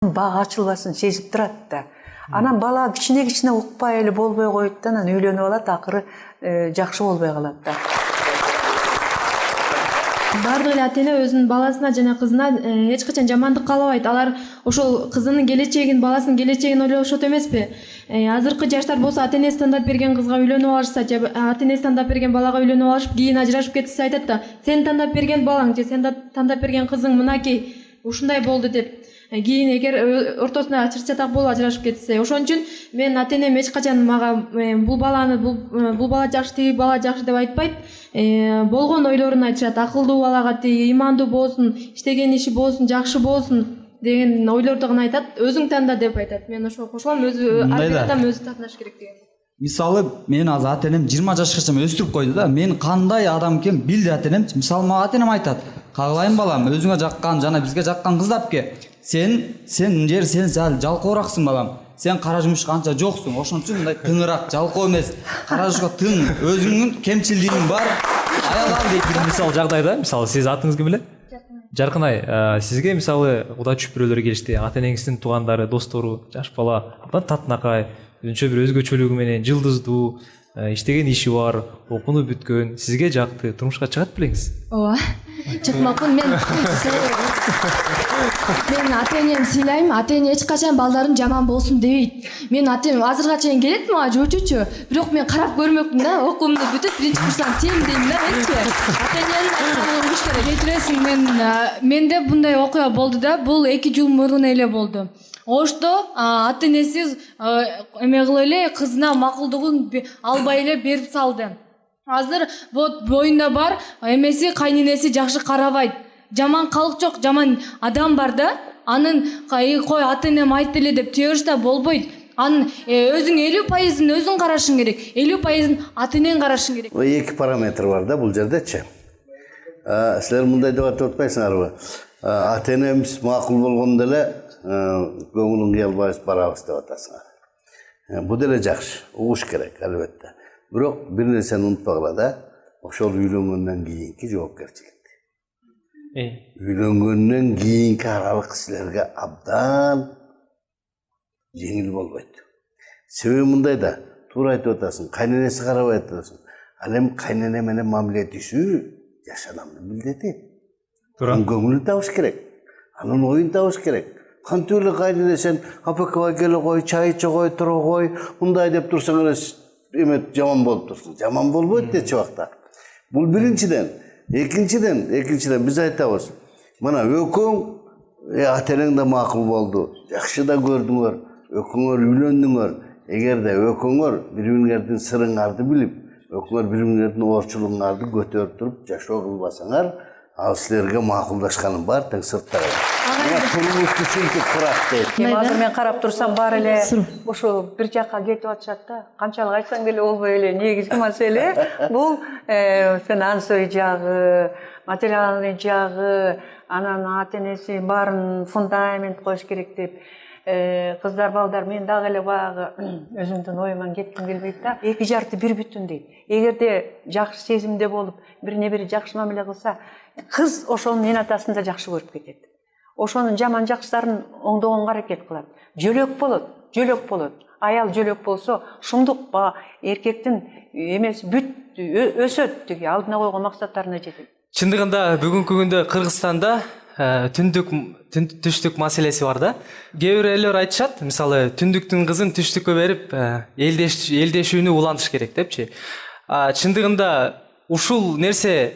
Бага ачылбасын сезип турат да. Анан бала кичине укпай эле болбой коет да, анан үйлөнүп алат, акыры жакшы болбой калат да. Бардык эле ата эне өзүнүн баласына жана кызына эч качан жамандык каалабайт. Алар ошол кызынын келечегин, баласынын келечегин ойлошот эмеспи? Азыркы жаштар болсо ата энеси тандап берген кызга үйлөнүп алышса, же ата энеси тандап берген балага үйлөнүп алышып, кийин ажырашып кетсе айтат да, сен тандап берген балаң же сен тандап берген кызың мынакей ушундай болду деп. Кийин эгер ортосунда ачыр чатак болуп ажырашып кетсе, ошон үчүн мен ата энем эч качан мага бул бала жакшы, тиги бала жакшы деп айтпайт. Болгон ойлорун айтышат. Акылдуу балага тиги имандуу болсун, иштеген иши болсун, жакшы болсун деген ойлорду гана айтат. Өзүң танда деп айтат. Мен ошого кошулам. Ар бир адам өзү тандаш керек деген. Мисалы, мен азыр ата энем 20 жашкача өстүрүп койду да. Мен кандай адам экенин билди ата энем. Мисалы, мага ата энем айтат: "Кагылайын балам, өзүңө жаккан жана бизге жаккан кыз тапке. Сен жалкоораксың балам. Сен кара жумушка анча жоксуң. Ошон үчүн мындай тыңыраак, жалкоо эмес, кара жумушка тың, өзүңнүн кемчилдигиң бар. Аял ал" дейт. Мисалы жагдайда, мисалы сиз атыңыз ким эле? Жаркынай, сизге мисалы кудай түшүп бирөөлөр келишти, ата энеңиздин туугандары, достору, жаш бала, абдан татынакай, өзүнчө бир өзгөчөлүгү менен, жылдыздуу, иштеген иши бар, окууну бүткөн, сизге жакты, турмушка чыгат белеңиз? Ооба, чыкмакмын. Мен ата энемди сыйлайм. Ата эне эч качан балдарын жаман болсун дебейт. Мен ата энем азырга чейин келет мага жочучу, бирок мен карап көрмөкмүн да, окуумду бүтүп биринчи курстан тең дейм да, менчи. Ата эненин айтканын угуш керек. Кетиресиң, менде мындай окуя болду да, бул 2 жыл мурун эле болду. Ошто ата энеси эме кылып эле кызына макулдугун албай эле берип салды. Азыр боюнда бар, эмеси кайненеси жакшы карабайт. Жаман калык жок, жаман адам бар да. Анын кой ата энем айтты эле деп теоришта болбойт. Анын өзүң 50%-ын өзүң карашың керек, 50%-ын ата энең карашың керек. 2 параметр бар да бул жердечи. Силер мындай деп атып атпайсыңарбы? Ата энемиз макул болгондо эле көңүлүн кыялбайбыз, барабыз деп атасыңар. Бул деле жакшы, угуш керек албетте. Бирок бир нерсени унутпагыла да, ошол үйлөнгөндөн кийинки жоопкерчилик. Үйлөнгөндөн кийинки аралык силерге абдан жеңил болбойт. Себеби мындай да, туура айтып атасың, кайненеси карабай атасың. Ал эми кайнене менен мамиле түзүү жаш адамдын милдети. Анын көңүлүн табыш керек, анын оюн табыш керек. Кантип эле кайненесен апакка келе кой, чай иче кой, тура кой, мындай деп турсаң эле эме жаман болуп турсун. Жаман болбойт эч убакта. Бул биринчиден. Экинчиден биз айтабыз. Мына өкөң ата энең да макул болду. Жакшы да көрдүңөр, өкөңөр үйлөндүңөр. Эгерде өкөңөр бири-бириңердин сырыңарды билип, өкөңөр бири-бириңердин оорчулугуңарды көтөрүп туруп жашоо кылбасаңар, ал силерге макулдашканым бар, тең сыртта. Турмушту сүйлтүп турат дейт. Азыр мен карап турсам бар эле ошо бир жакка кетип атышат да. Канчалык айтсаң деле болбой эле. Негизги маселе бул финансовый жагы, материальный жагы, анан ата энеси баарын фундамент коюш керек деп. Кыздар, балдар, мен дагы эле баягы өзүмдүн оюман кетким келбейт да. 2 жарты бир бүтүн дейт. Эгерде жакшы сезимде болуп, бирине бири жакшы мамиле кылса, кыз ошонун эн атасын да жакшы көрүп кетет. Ошонун жаман жакшыларын оңдогонго аракет кылат. Жөлөк болот. Аял жөлөк болсо, шумдук эркектин эмеси бүт өсөт, тиги алдына койгон максаттарына жетет. Чындыгында бүгүнкү күндө Кыргызстанда түштүк маселеси бар да. Кээ бир элдер айтышат, мисалы түндүктүн кызын түштүккө берип, элдешүүнү улантыш керек депчи. Чындыгында ушул нерсе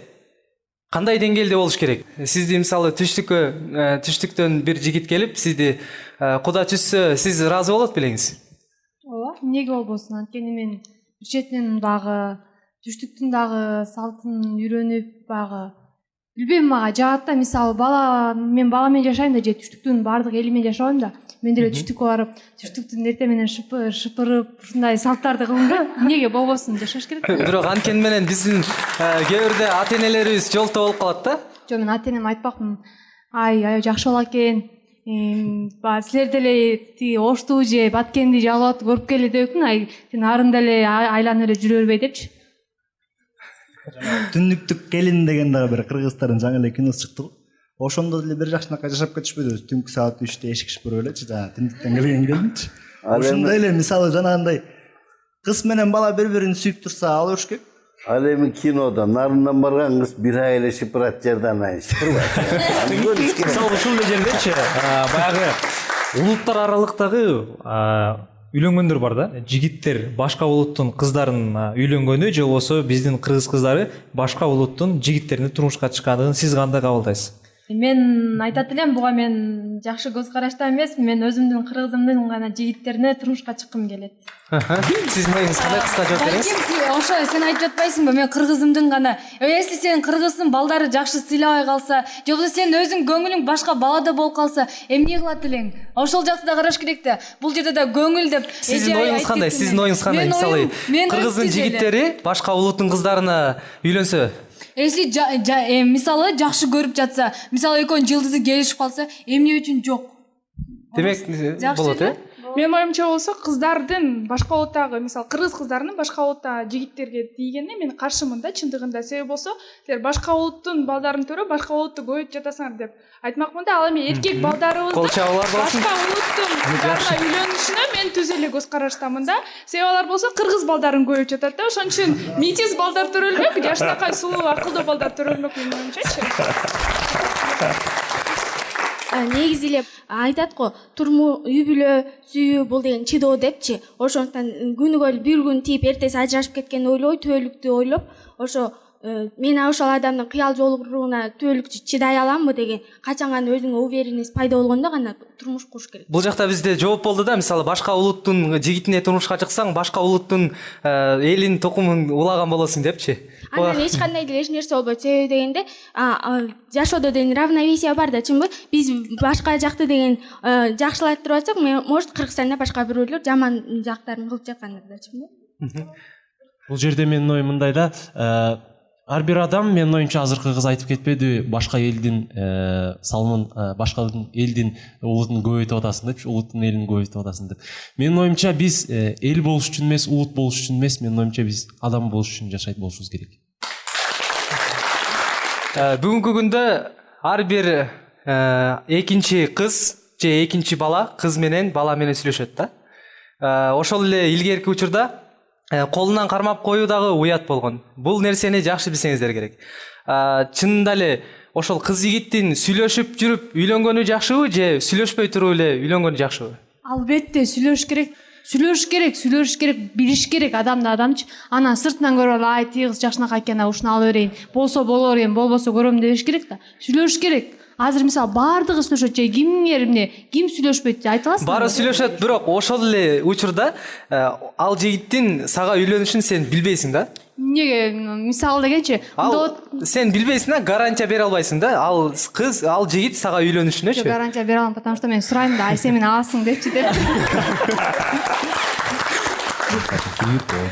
кандай деңгээлде болуш керек? Сизди мисалы түштүктөн бир жигит келип, сизди куда түшсө, сиз ыраазы болот белеңиз? Ооба, эмнеге болбосун? Анткени мен бир четинен дагы түштүктүн дагы салтын үйрөнүп билбейм, мага жагат да. Мисалы мен баламен жашайм да, же түштүктүн баардык эли менен жашабайм да. Мен деле түштүккө барып, түштүктүн эрте менен шыпырып, ушундай салттарды кылдым да. Эмнеге болбосун, жашаш керек. Бирок анткени менен биздин кээ бирде ата энелерибиз жолто болуп калат да. Жок, мен ата энеме айтпакмын. Ай, жакшы болот экен. Силер деле тиги ошту же баткенди жалап көрүп келе депмин. Ай, сен арында эле айланып эле жүрө бербей депчи. Түндүктүк келин деген дагы бир кыргыздардын жаңы эле киносу чыкты го. ошондо деле бир жакшынакай жашап кетишпейбиз. Түнкү саат 3-тө эшик шыпырып элечи, жанагы тинтиктен келгенчи. Ошондой эле мисалы жанагындай кыз менен бала бири-бирин сүйүп турса ала бериш керек. Ал эми кинода нарындан барган кыз бир ай эле шыпырат жерден ай шыпырбайт. Мисалы ушул эле жердечи баягы улуттар аралыктагы үйлөнгөндөр бар да. Жигиттер башка улуттун кыздарын үйлөнгөнү же болбосо биздин кыргыз кыздары башка улуттун жигиттерине турмушка чыкканын сиз кандай кабылдайсыз? Мен айтат элем, буга мен жакшы көз карашта эмес, мен өзүмдүн кыргызымдын гана жигиттерине турмушка чыккым келет. Сиздин оюңуз кандай, кыска жооп бериңиз? Ошо сен айтып жатпайсыңбы? Мен кыргызымдын гана. Если сен кыргыздын балдары жакшы сыйлабай калса, же болбосо сен өзүң көңүлүң башка балада болуп калса, эмне кылат элең? Ошол жакты да караш керек да. Бул жерде да көңүл деп. Сиздин оюңуз кандай? Сиздин оюңуз кандай? Мисалы, кыргыздын жигиттери башка улуттун кыздарына үйлөнсө, Если мисалы жакшы көрүп жатса, мисалы экөөнүн жылдызы келишип калса, эмне үчүн жок? демек болот, э? Менин оюмча болсо кыздардын башка улуттагы, мисалы кыргыз кыздарынын башка улуттагы жигиттерге тийгенине мен каршымын да, чындыгында. Себеби болсо, силер башка улуттун балдарын көрүп, башка улутты көйүп жатасыңар деп айтмакмын да. Ал эми эркек балдарыбыздын башка улуттун кыздарына үйлөнүшүнө мен түз эле көз караштамын да. Себеби алар болсо кыргыз балдарын көйүп жатат да. Ошон үчүн метис балдар төрөлмөк, жаштакай сулуу, акылдуу балдар төрөлмөк менин оюмчачы. Негизи эле айтат го, үй бүлө сүйүү бул деген чыдоо депчи. Ошондуктан күнүгө бир күн тийип эртеси ажырашып кеткенди ойлобой, түбөлүктү ойлоп, ошо мен ошол адамдын кыял жолуруна түбөлүкчө чыдай аламбы деген качан гана өзүңө уверенность пайда болгондо гана турмуш куруш керек. Бул жакта бизде жооп болду да, мисалы башка улуттун жигитине турмушка чыксаң, башка улуттун элин токумун улаган болосуң депчи. Андан эч кандай деле эч нерсе болбойт. Себеби дегенде жашоодо деген равновесие бар да, чынбы? Биз башка жакты деген жакшылайтып туруп атсак, может Кыргызстанда башка бирөөлөр жаман жактарын кылып жаткандыр да, чынбы? Бул жерде менин оюм мындай да, ар бир адам менин оюмча азыркы кыз айтып кетпеди, башка элдин салымын, башка элдин улутун көбөйтүп атасың депчи, улуттун элин көбөйтүп атасың деп. Менин оюмча биз эл болуш үчүн эмес, улут болуш үчүн эмес, менин оюмча биз адам болуш үчүн жашайт болушубуз керек. Бүгүнкү күндө ар бир экинчи кыз же экинчи бала кыз менен бала менен сүйлөшөт да. Ошол эле илгерки учурда колунан кармап коюу дагы уят болгон. Бул нерсени жакшы билсеңиздер керек. Чынында эле ошол кыз жигиттин сүйлөшүп жүрүп үйлөнгөнү жакшыбы же сүйлөшпөй туруп эле үйлөнгөнү жакшыбы? Албетте сүйлөшүш керек. Сүйлөшүш керек, билиш керек адамды адамчы. Анан сыртынан көрүп алып, ай тигиз жакшынакай экен, ушуну алып берейин. Болсо болор экен, болбосо көрөм дебеш керек да. Сүйлөшүш керек. Азыр мисалы бардыгы сүйлөшөт, же ким сүйлөшпөйт айта аласың? Баары сүйлөшөт, бирок ошол эле учурда ал жигиттин сага үйлөнүшүн сен билбейсиң да. Эмнеге мисалы дегенчи? Сен билбейсиң да, гарантия бере албайсың да. Ал кыз, ал жигит сага үйлөнүшүнөчү. Гарантия бере алам, потому что мен сурайм да, ай сен мени аласың депчи деп.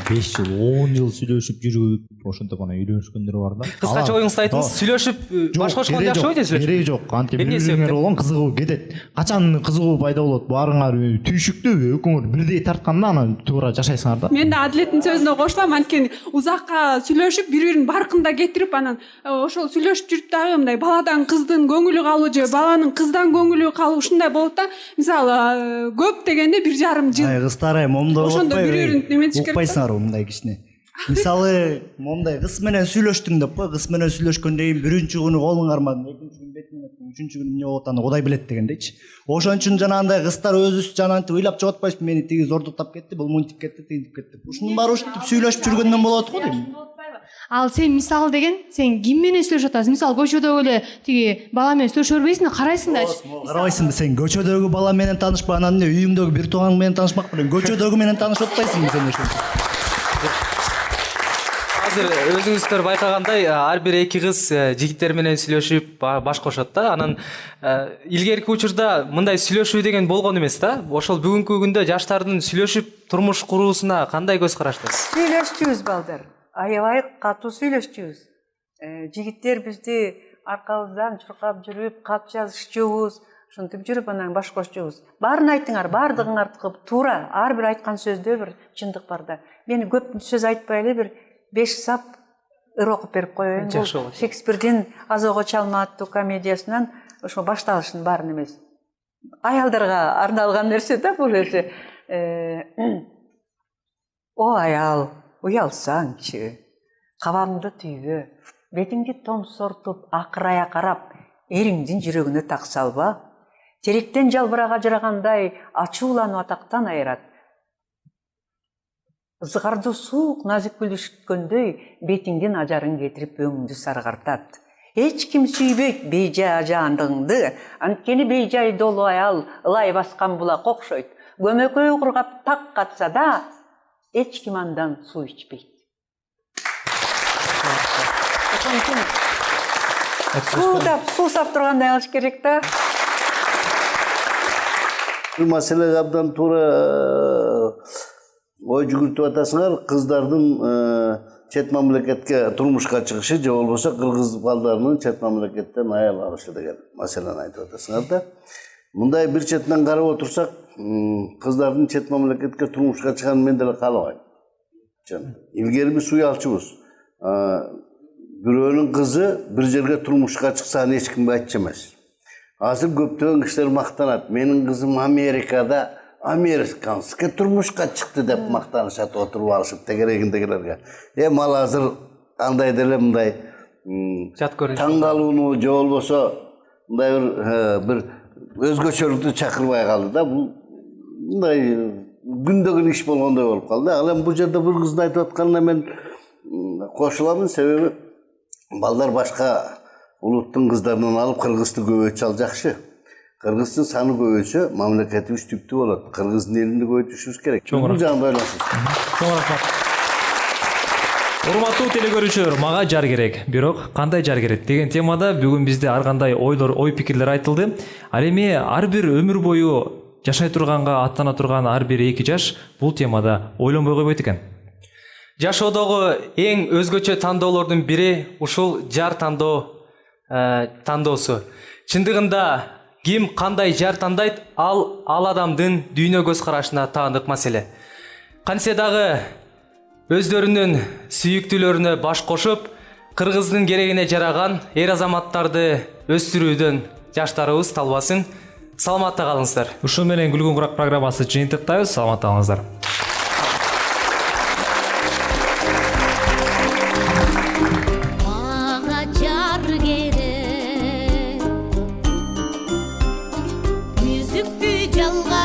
5 жыл, 10 жыл сүйлөшүп жүрүп, ошентип гана үйлөнүшкөндөр бар да. Кыскача оюңузду айтыңыз, сүйлөшүп баш кошкон жакшыбы же сүйлөшүп? Кереги жок, антип үйлөнгөр болгон кызыгуу кетет. Качан кызыгуу пайда болот? Баарыңар түйшүктүү, экөөңөр бирдей тартканда анан туура жашайсыңар да. Мен да Адилеттин сөзүнө кошулам, анткени узакка сүйлөшүп, бири-бирин баркында кетирип, анан ошол сүйлөшүп жүрүп дагы мындай баладан кыздын көңүлү калуу же баланын кыздан көңүлү калуу ушундай болот да. Мисалы көп дегенде 1,5 жыл. Ай кыздар, момдо ошондо бири-бирин неметиш керек. Укпайсыңар мындай кичине. Мисалы, момдай кыз менен сүйлөштүң деп кой, кыз менен сүйлөшкөндөн кийин биринчи күнү колуң кармадың, экинчи күнү бетиң өттүң, үчүнчү күнү эмне болот аны Кудай билет дегендейчи. Ошон үчүн жанагындай кыздар өзүбүз жанагынтип ыйлап чыгып атпайсызбы, мени тиги зордуктап кетти, бул мынтип кетти, тигинтип кетти. Ушунун баары ушинтип сүйлөшүп жүргөндөн болот го дейм. Ал сен мисалы деген, сен ким менен сүйлөшүп атасың? Мисалы көчөдөгү эле тиги бала менен сүйлөшө бербейсиң да, карайсың да. Карабайсыңбы, сен көчөдөгү бала менен таанышпай, анан эмне үйүңдөгү бир туугаң менен таанышмак белең, көчөдөгү менен таанышып атпайсыңбы сен ошентип? Азыр өзүңүздөр байкагандай, ар бир эки кыз жигиттер менен сүйлөшүп баш кошот да. Анан илгерки учурда мындай сүйлөшүү деген болгон эмес да. Ошол бүгүнкү күндө жаштардын сүйлөшүп турмуш куруусуна кандай көз караштасыз? Сүйлөшчүбүз балдар. Аябай катуу сүйлөшчүбүз. Жигиттер бизди аркабыздан чуркап жүрүп, кат жазышчубуз. Ушинтип жүрүп анан баш кошчубуз. Баарын айтыңар, бардыгыңар туура. Ар бир айткан сөздө бир чындык бар да. Мен көп сөз айтпай эле бир 5 сап ыр окуп берип коеюн. Жакшы Бул болот. Шекспирдин Аз ого чалма аттуу комедиясынан ошо башталышын баарын эмес. Аялдарга арналган нерсе да бул өзү. О аял, уялсаңчы, кабагыңды түйбө, бетиңди томсортуп, акырая карап, эриңдин жүрөгүнө так салба. Теректен жалбырага ажырагандай ачуулануу атактан айырат. Ызгарды суук назик күлүшкөндөй бетиңдин ажарын кетирип өңүңдү саргартат. Эч ким сүйбөйт бейжай ажаандыгыңды, анткени бейжай долу аял ылай баскан булак окшойт. Көмөкөй кургап так катса да, эч ким андан суу ичпейт. Суу сап тургандай кылыш керек да. Бул маселеге абдан туура ой жүгүртүп атасыңар. Кыздардын чет мамлекетке турмушка чыгышы же болбосо кыргыз балдарынын чет мамлекеттен аял алышы деген маселени айтып атасыңар да. Мындай бир четинен карап отурсак, кыздардын чет мамлекетке турмушка чыганын мен деле каалабайм. Илгери биз уялчубуз. Бирөөнүн кызы бир жерге турмушка чыкса аны эч кимге айтчу эмес. Азыр көптөгөн кишилер мактанат. Менин кызым Америкада американский турмушка чыкты деп мактанышат, отуруп алышып тегерегиндегилерге. Ал азыр андай деле мындай жат көрүнүш. таң калууну же болбосо мындай бир өзгөчөлүктү чакырбай калды да. Бул мындай күндөгүн иш болгондой болуп калды. Ал эми бул жерде бир кыздын айтып атканына мен кошуламын, себеби балдар башка улуттун кыздарынан алып кыргызды көбөйтсө ал жакшы. Кыргыздын саны көбөйсө мамлекетибиз түптүү болот. Кыргыздын элинди көбөйтүшүбүз керек. Бул жагында ойлонсуз. Чоң рахмат. Урматтуу телекөрүүчүлөр, мага жар керек, бирок кандай жар керек деген темада бүгүн бизде ар кандай ой пикирлер айтылды. Ал эми ар бир өмүр бою жашай турганга аттана турган ар бир 2 жаш бул темада ойлонбой койбойт экен. Жашоодогу эң өзгөчө тандоолордун бири ушул жар тандоосу. Чындыгында ким кандай жар тандайт, ал адамдын дүйнө көз карашына таандык маселе. Кантсе дагы өздөрүнүн сүйүктүүлөрүнө баш кошуп, кыргыздын керегине жараган эр азаматтарды өстүрүүдөн жаштарыбыз талбасын. Саламатта калыңыздар. Ушул менен Күлгүн Курак программасы жыйынтыктайбыз. Саламатта калыңыздар. Мага жар керек, мүзүктү жалга